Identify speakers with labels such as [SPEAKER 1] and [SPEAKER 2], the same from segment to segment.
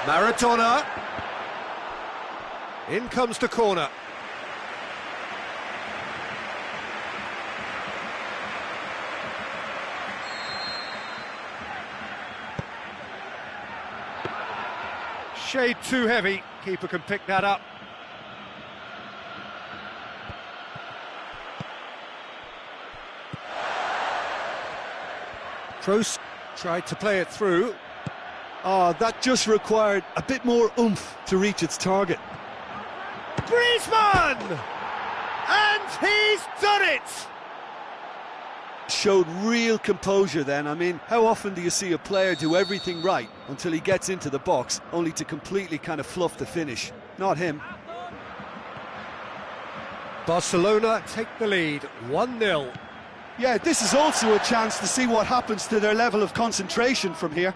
[SPEAKER 1] Maradona. In comes the corner. Shade too heavy. Keeper can pick that up. Kroos tried to play it through.
[SPEAKER 2] Oh, that just required a bit more oomph to reach its target.
[SPEAKER 1] Griezmann! And he's done it!
[SPEAKER 2] Showed real composure then. I mean, how often do you see a player do everything right until he gets into the box, only to completely kind of fluff the finish? Not him.
[SPEAKER 1] Barcelona take the lead, 1-0.
[SPEAKER 2] Yeah, this is also a chance to see what happens to their level of concentration from here.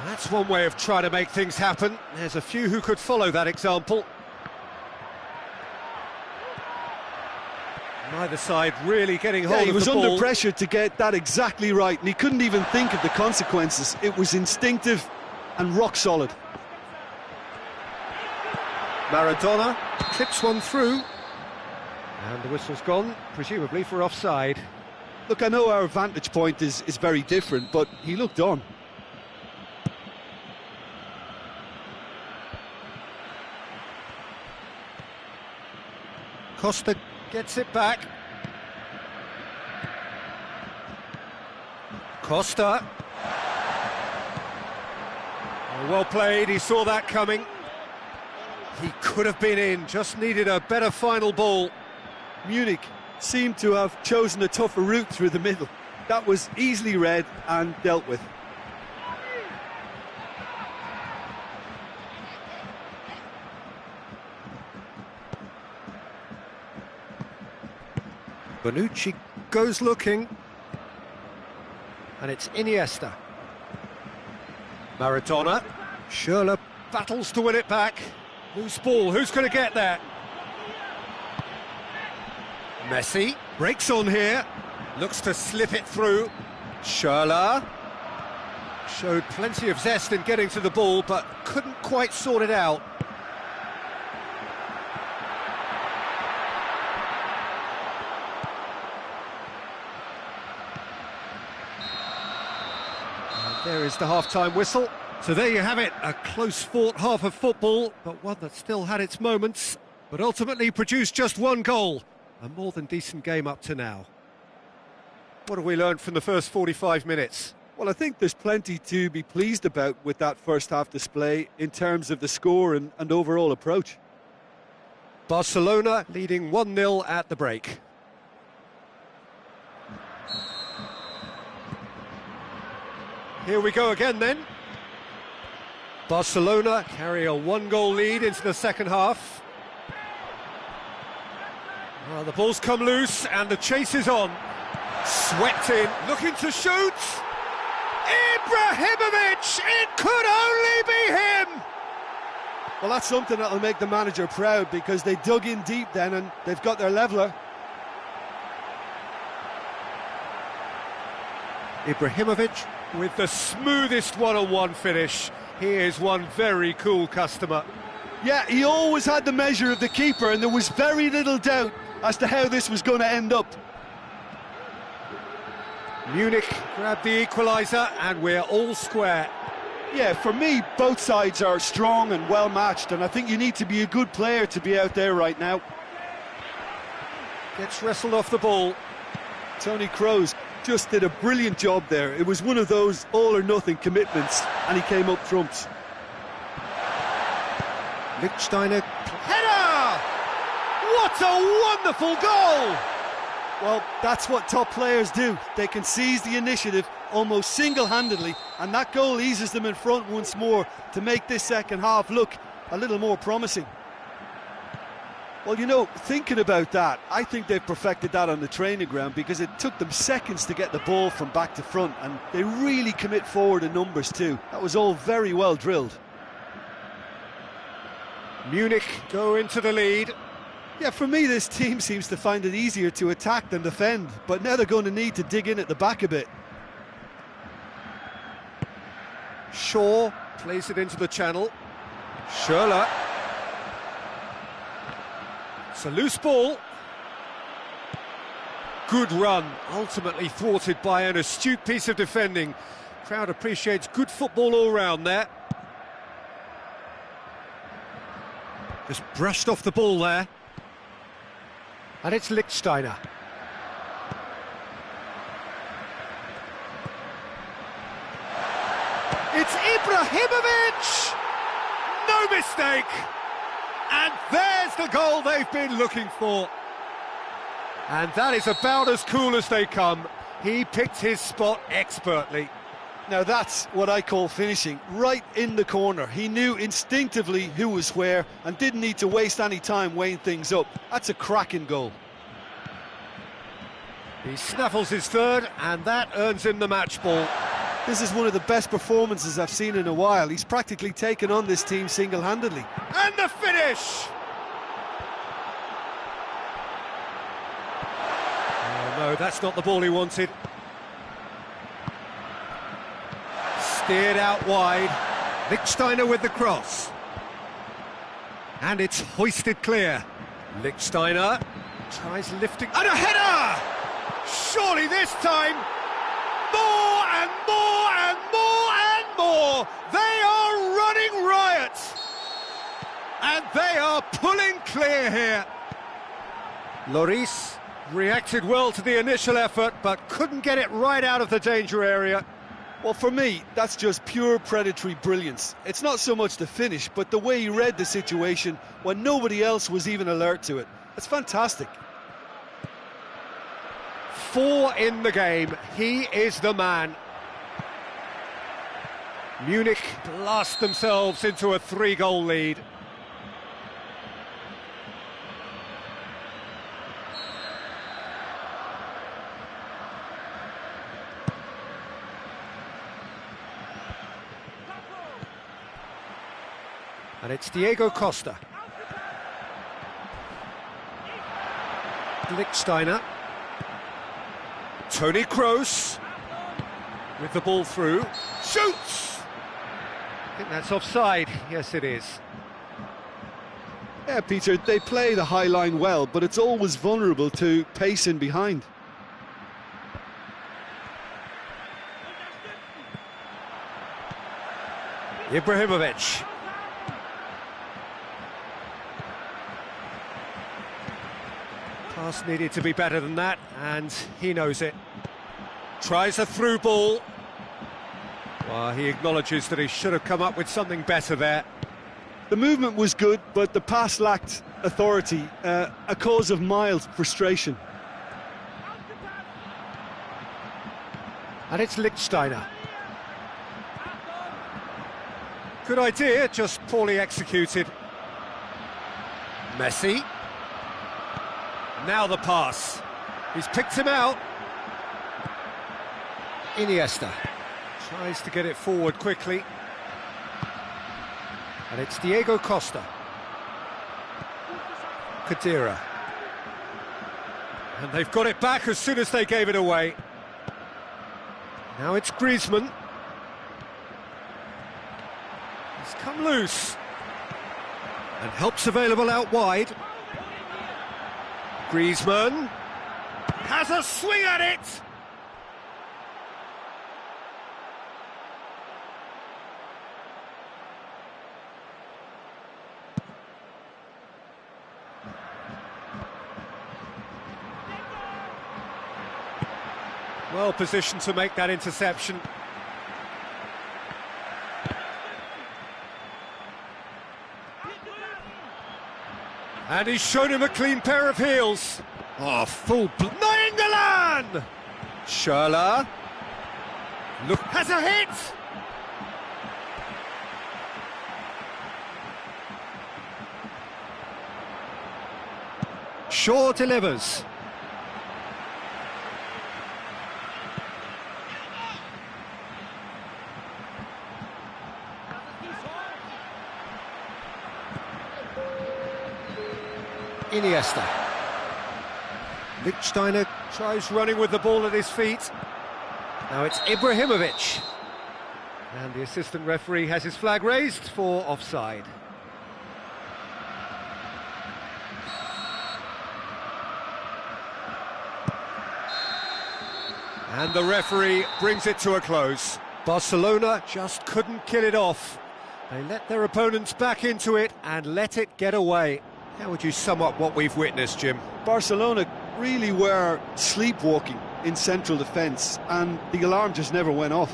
[SPEAKER 1] That's one way of trying to make things happen. There's a few who could follow that example. Neither side really getting hold of the ball.
[SPEAKER 2] He was under pressure to get that exactly right, and he couldn't even think of the consequences. It was instinctive and rock solid.
[SPEAKER 1] Maradona clips one through. And the whistle's gone, presumably for offside.
[SPEAKER 2] Look, I know our vantage point is very different, but he looked on.
[SPEAKER 1] Costa gets it back. Costa. Oh, well played, he saw that coming. He could have been in, just needed a better final ball.
[SPEAKER 2] Munich seemed to have chosen a tougher route through the middle. That was easily read and dealt with.
[SPEAKER 1] Bonucci goes looking. And it's Iniesta. Maradona. Schürrle battles to win it back. Loose ball, who's going to get there? Messi breaks on here, looks to slip it through. Schürrle showed plenty of zest in getting to the ball, but couldn't quite sort it out. And there is the half-time whistle. So there you have it, a close-fought half of football, but one that still had its moments, but ultimately produced just one goal. A more than decent game up to now. What have we learned from the first 45 minutes?
[SPEAKER 2] Well, I think there's plenty to be pleased about with that first half display in terms of the score and overall approach.
[SPEAKER 1] Barcelona leading 1-0 at the break. Here we go again then. Barcelona carry a one-goal lead into the second half. Well, the ball's come loose and the chase is on. Swept in, looking to shoot. Ibrahimovic! It could only be him!
[SPEAKER 2] Well, that's something that'll make the manager proud, because they dug in deep then and they've got their leveller.
[SPEAKER 1] Ibrahimovic with the smoothest one-on-one finish. He is one very cool customer.
[SPEAKER 2] Yeah, he always had the measure of the keeper, and there was very little doubt as to how this was going to end up.
[SPEAKER 1] Munich grabbed the equaliser and we're all square.
[SPEAKER 2] Yeah, for me, both sides are strong and well matched, and I think you need to be a good player to be out there right now.
[SPEAKER 1] Gets wrestled off the ball.
[SPEAKER 2] Toni Kroos just did a brilliant job there. It was one of those all-or-nothing commitments, and he came up trumps.
[SPEAKER 1] Lichtsteiner, header! What a wonderful goal!
[SPEAKER 2] Well, that's what top players do. They can seize the initiative almost single-handedly, and that goal eases them in front once more to make this second half look a little more promising. Well, you know, thinking about that, I think they've perfected that on the training ground, because it took them seconds to get the ball from back to front, and they really commit forward in numbers too. That was all very well drilled.
[SPEAKER 1] Munich go into the lead.
[SPEAKER 2] Yeah, for me, this team seems to find it easier to attack than defend, but now they're going to need to dig in at the back a bit.
[SPEAKER 1] Shaw plays it into the channel. Schürrle. It's a loose ball. Good run, ultimately thwarted by an astute piece of defending. Crowd appreciates good football all round there. Just brushed off the ball there. And it's Lichtsteiner. It's Ibrahimovic! No mistake! And there's the goal they've been looking for. And that is about as cool as they come. He picked his spot expertly.
[SPEAKER 2] Now that's what I call finishing, right in the corner. He knew instinctively who was where and didn't need to waste any time weighing things up. That's a cracking goal.
[SPEAKER 1] He snaffles his third, and that earns him the match ball.
[SPEAKER 2] This is one of the best performances I've seen in a while. He's practically taken on this team single-handedly.
[SPEAKER 1] And the finish! Oh no, that's not the ball he wanted. Steered out wide. Lichtsteiner with the cross. And it's hoisted clear. Lichtsteiner tries lifting... And a header! Surely this time... More and more and more and more! They are running riot! And they are pulling clear here. Lloris reacted well to the initial effort, but couldn't get it right out of the danger area.
[SPEAKER 2] Well, for me, that's just pure predatory brilliance. It's not so much the finish, but the way he read the situation when nobody else was even alert to it. It's fantastic.
[SPEAKER 1] 4 in the game. He is the man. Munich blast themselves into a 3-goal lead. And it's Diego Costa. Lichtsteiner. Toni Kroos with the ball through. Shoots! I think that's offside. Yes, it is.
[SPEAKER 2] Yeah, Peter, they play the high line well, but it's always vulnerable to pace in behind.
[SPEAKER 1] Ibrahimovic. Pass needed to be better than that, and he knows it. Tries a through ball. Well, he acknowledges that he should have come up with something better there.
[SPEAKER 2] The movement was good, but the pass lacked authority, a cause of mild frustration.
[SPEAKER 1] And it's Lichtsteiner. Good idea, just poorly executed. Messi. Now the pass. He's picked him out. Iniesta tries to get it forward quickly. And it's Diego Costa. Khedira. And they've got it back as soon as they gave it away. Now it's Griezmann. He's come loose. And help's available out wide. Griezmann has a swing at it! Well positioned to make that interception. And he's shown him a clean pair of heels. Oh, full... Nainggolan! Schürrle. Look, has a hit! Shaw delivers. Iniesta. Lichtsteiner tries running with the ball at his feet. Now it's Ibrahimovic. And the assistant referee has his flag raised for offside. And the referee brings it to a close. Barcelona just couldn't kill it off. They let their opponents back into it and let it get away. How would you sum up what we've witnessed, Jim?
[SPEAKER 2] Barcelona really were sleepwalking in central defence, and the alarm just never went off.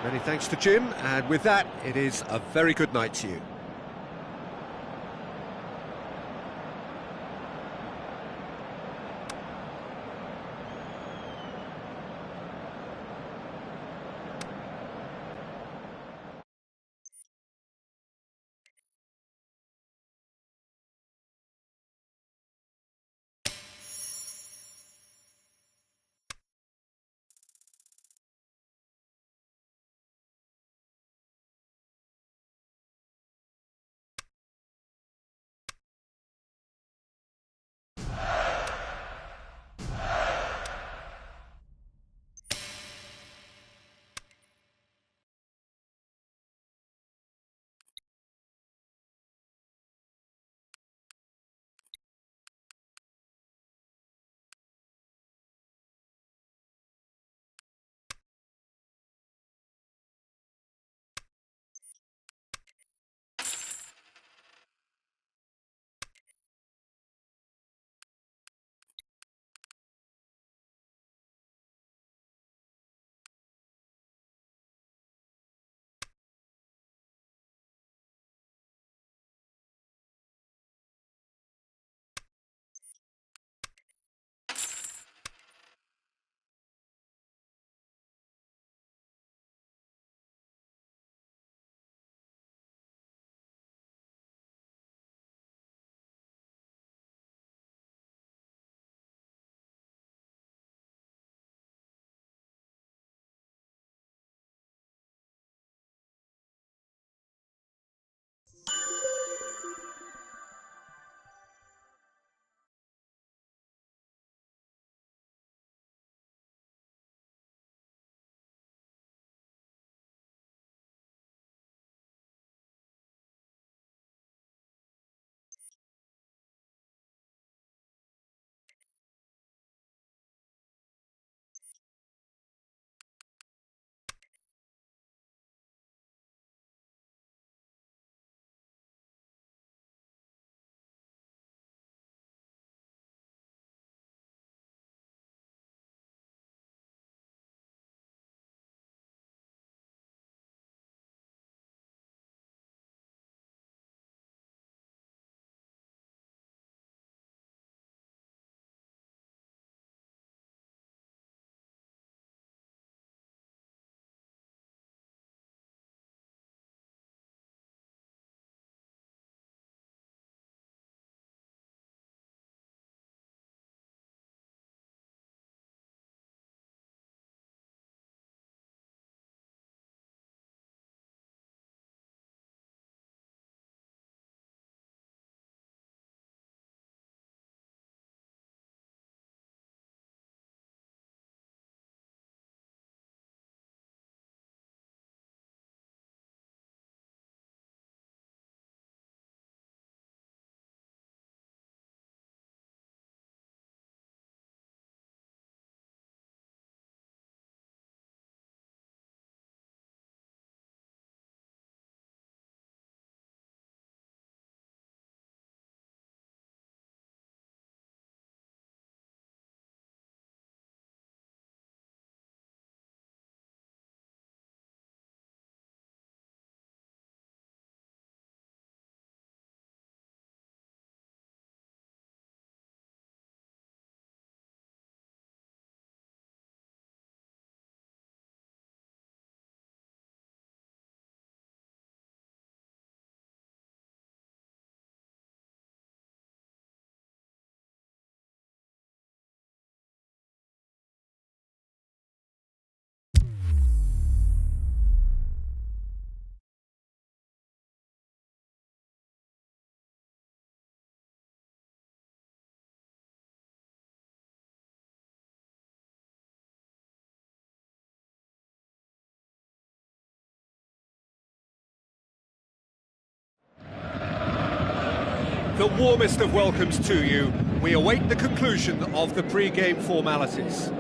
[SPEAKER 1] Many thanks to Jim, and with that, it is a very good night to you. The warmest of welcomes to you. We await the conclusion of the pre-game formalities.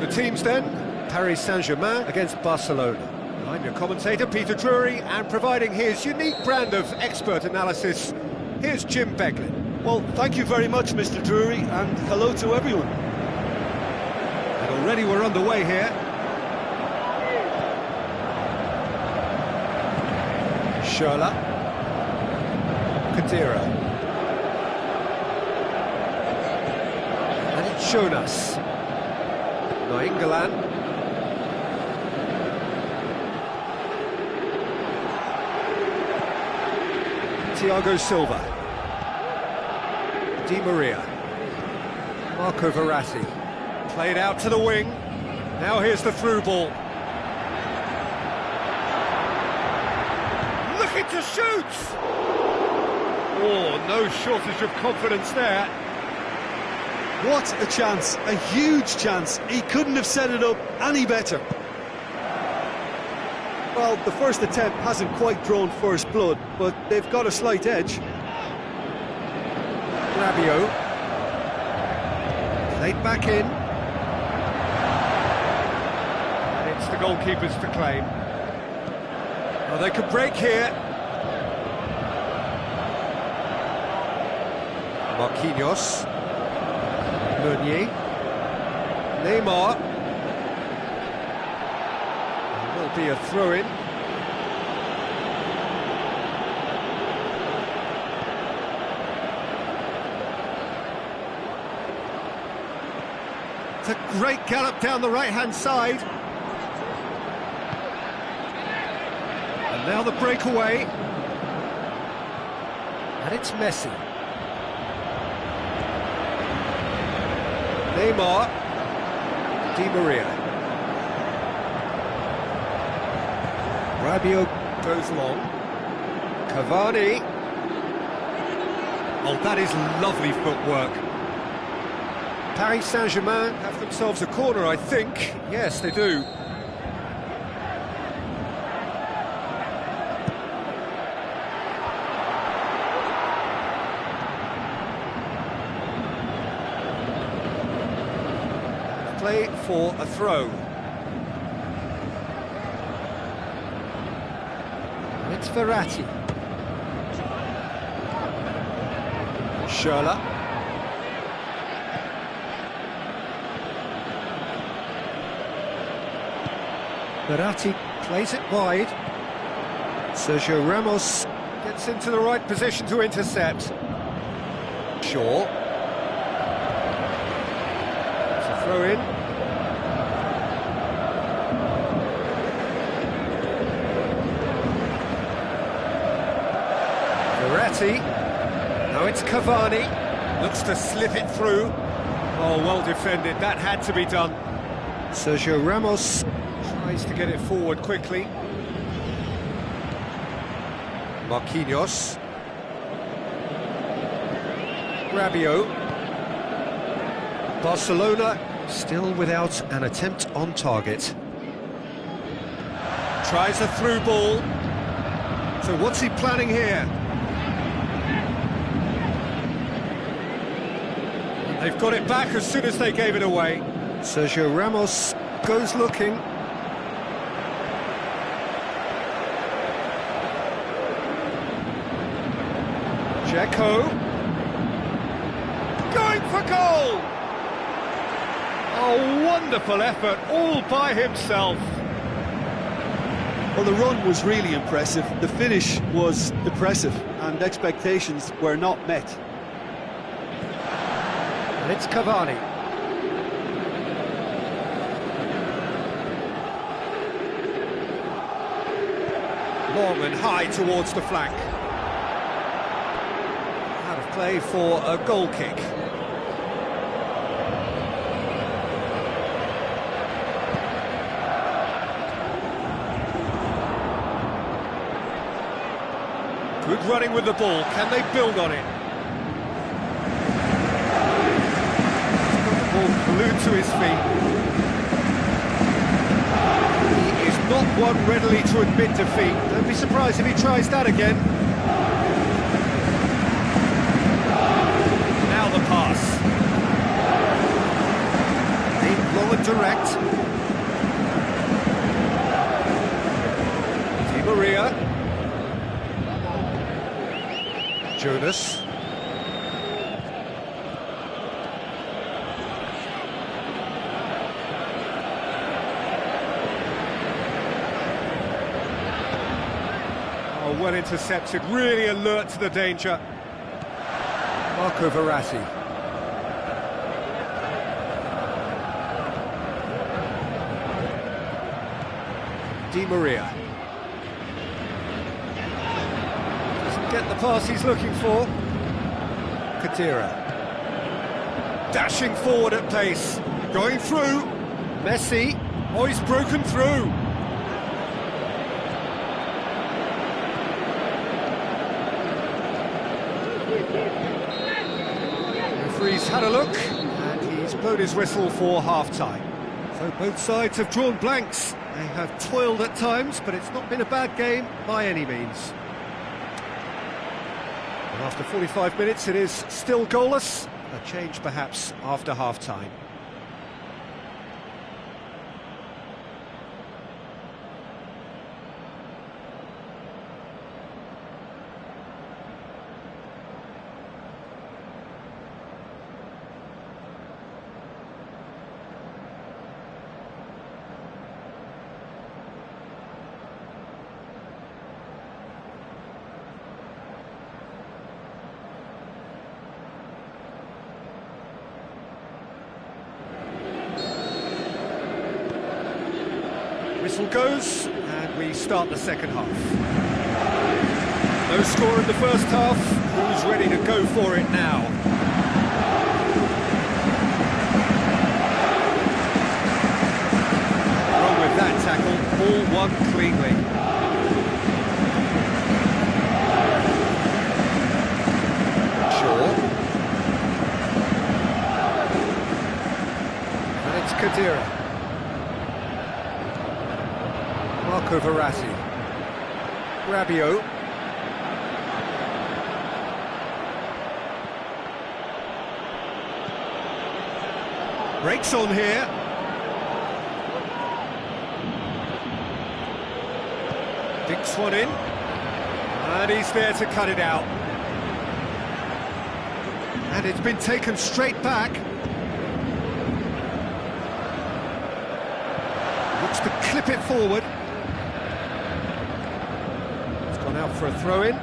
[SPEAKER 1] The teams then, Paris Saint-Germain against Barcelona. I'm your commentator, Peter Drury, and providing his unique brand of expert analysis, here's Jim Beglin.
[SPEAKER 2] Well, thank you very much, Mr. Drury, and hello to everyone.
[SPEAKER 1] And already we're underway here. Schürrle. Kadira. And it's Jonas. Nainggolan. Thiago Silva. Di Maria. Marco Verratti. Played out to the wing. Now here's the through ball. Looking to shoot! Oh, no shortage of confidence there.
[SPEAKER 2] What a chance, a huge chance. He couldn't have set it up any better. Well, the first attempt hasn't quite drawn first blood, but they've got a slight edge.
[SPEAKER 1] Rabiot. Played back in. And it's the goalkeepers to claim. Oh, they could break here. Marquinhos. Meunier. Neymar. There will be a throw-in. It's a great gallop down the right-hand side. And now the breakaway. And it's Messi. Neymar. Di Maria. Rabiot goes long. Cavani. Oh, that is lovely footwork. Paris Saint-Germain have themselves a corner, I think. Yes, they do. Play for a throw. It's Verratti. Schürrle. Verratti plays it wide. Sergio Ramos gets into the right position to intercept. Shaw. It's a throw in. Verratti. Now it's Cavani. Looks to slip it through. Oh, well defended. That had to be done. Sergio Ramos tries to get it forward quickly. Marquinhos. Rabiot. Barcelona still without an attempt on target. Tries a through ball. So what's he planning here? They've got it back as soon as they gave it away. Sergio Ramos goes looking. Dzeko. Going for goal! Oh, wonderful effort, all by himself.
[SPEAKER 2] Well, the run was really impressive. The finish was impressive, and expectations were not met.
[SPEAKER 1] And it's Cavani. Long and high towards the flank. Out of play for a goal kick. Good running with the ball. Can they build on it? Glued to his feet. He is not one readily to admit defeat. Don't be surprised if he tries that again. direct. Di Maria. Jonas. Oh, well intercepted, really alert to the danger. Marco Verratti. Di Maria. Doesn't get the pass he's looking for. Kadira. Dashing forward at pace. Going through. Messi. Oh, he's broken through. Referee's had a look, and he's blown his whistle for half-time. So both sides have drawn blanks. They have toiled at times, but it's not been a bad game by any means. And after 45 minutes, it is still goalless. A change perhaps after half-time. Whistle goes, and we start the second half. No score in the first half. Who's ready to go for it now? Wrong with that tackle. Ball won cleanly. Shaw. And it's Kadira. Marco Verratti. Rabiot. Breaks on here. Dinks one in. And he's there to cut it out. And it's been taken straight back. Looks to clip it forward. Out for a throw-in.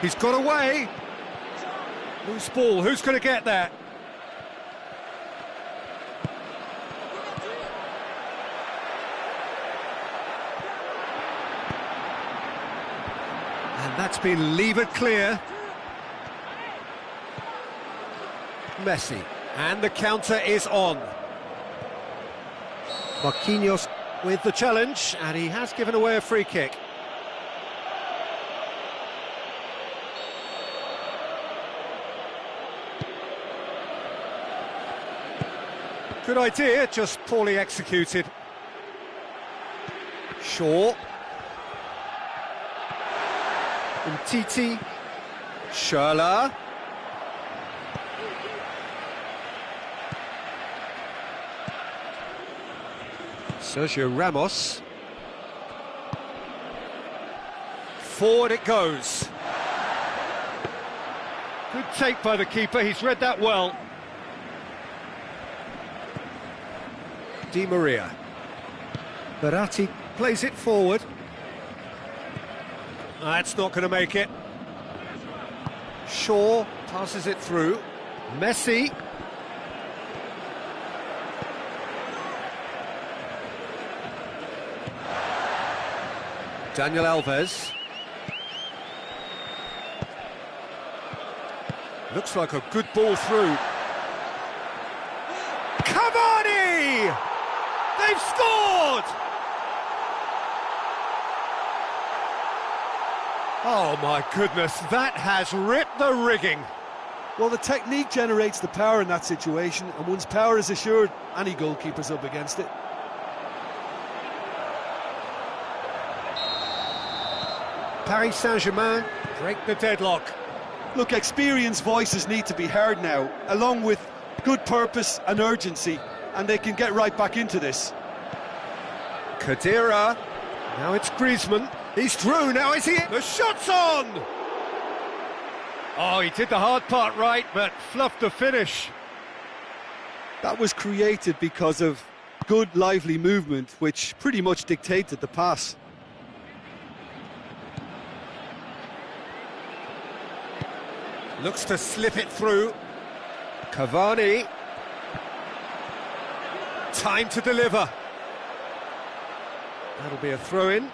[SPEAKER 1] He's got away. Loose ball, who's going to get that? And that's been levered clear. Messi, and the counter is on. Marquinhos with the challenge, and he has given away a free kick. Good idea, just poorly executed. Shaw. Umtiti. Schürrle. Sergio Ramos. Forward it goes. Good take by the keeper, he's read that well. Di Maria. Verratti plays it forward. That's not going to make it. Shaw passes it through. Messi. Daniel Alves. Looks like a good ball through. Cavani! They've scored! Oh my goodness, that has ripped the rigging.
[SPEAKER 2] Well, the technique generates the power in that situation, and once power is assured, any goalkeeper's up against it.
[SPEAKER 1] Paris Saint-Germain break the deadlock.
[SPEAKER 2] Look, experienced voices need to be heard now, along with good purpose and urgency, and they can get right back into this.
[SPEAKER 1] Khedira, now it's Griezmann. He's through, now is he? The shot's on! Oh, he did the hard part right, but fluffed the finish.
[SPEAKER 2] That was created because of good, lively movement, which pretty much dictated the pass.
[SPEAKER 1] Looks to slip it through. Cavani. Time to deliver. That'll be a throw-in.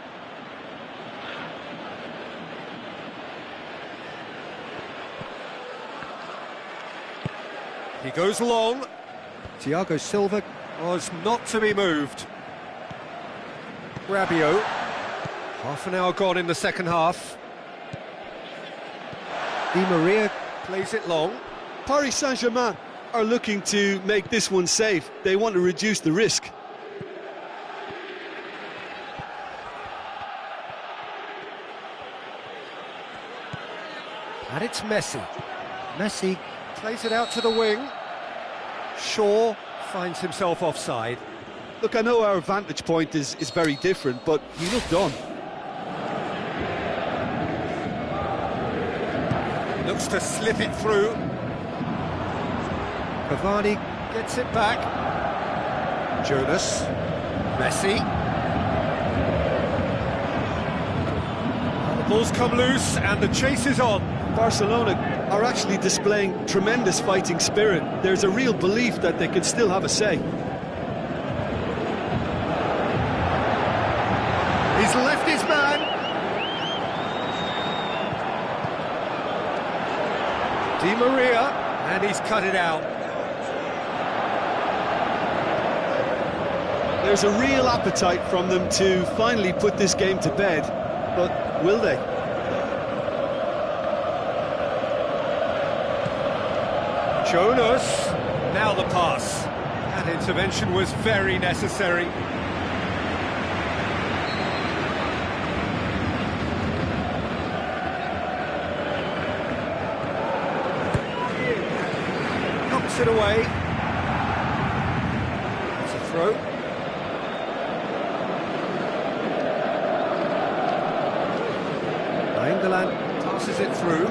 [SPEAKER 1] He goes long. Thiago Silva was not to be moved. Rabiot. Half an hour gone in the second half. Di Maria plays it long.
[SPEAKER 2] Paris Saint-Germain are looking to make this one safe. They want to reduce the risk.
[SPEAKER 1] And it's Messi. Messi plays it out to the wing. Shaw finds himself offside.
[SPEAKER 2] Look, I know our vantage point is very different, but he looked on.
[SPEAKER 1] Looks to slip it through. Cavani gets it back. Jonas. Messi. The ball's come loose and the chase is on.
[SPEAKER 2] Barcelona are actually displaying tremendous fighting spirit. There's a real belief that they can still have a say.
[SPEAKER 1] He's left his man. Di Maria, and he's cut it out.
[SPEAKER 2] There's a real appetite from them to finally put this game to bed, but will they?
[SPEAKER 1] Jonas, now the pass. That intervention was very necessary. Knocks it away. It's a throw. England passes it through.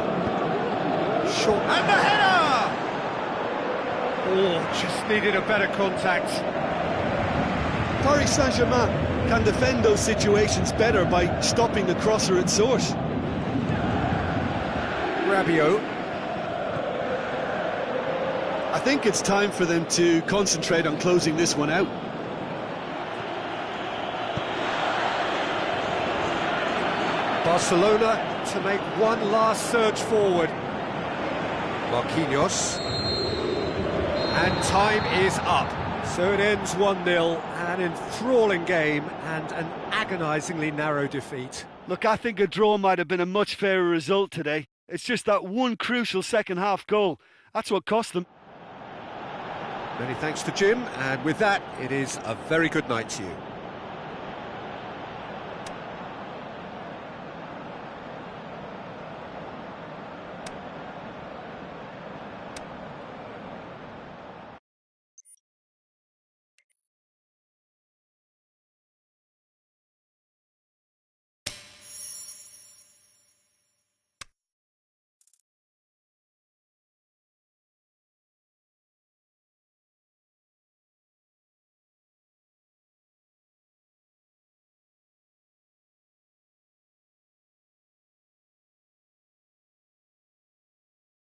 [SPEAKER 1] Short. And the header! Oh, just needed a better contact.
[SPEAKER 2] Paris Saint-Germain can defend those situations better by stopping the crosser at source.
[SPEAKER 1] Rabiot.
[SPEAKER 2] I think it's time for them to concentrate on closing this one out.
[SPEAKER 1] Barcelona to make one last surge forward. Marquinhos. And time is up. So it ends 1-0, an enthralling game and an agonisingly narrow defeat.
[SPEAKER 2] Look, I think a draw might have been a much fairer result today. It's just that one crucial second-half goal. That's what cost them.
[SPEAKER 1] Many thanks to Jim, and with that, it is a very good night to you.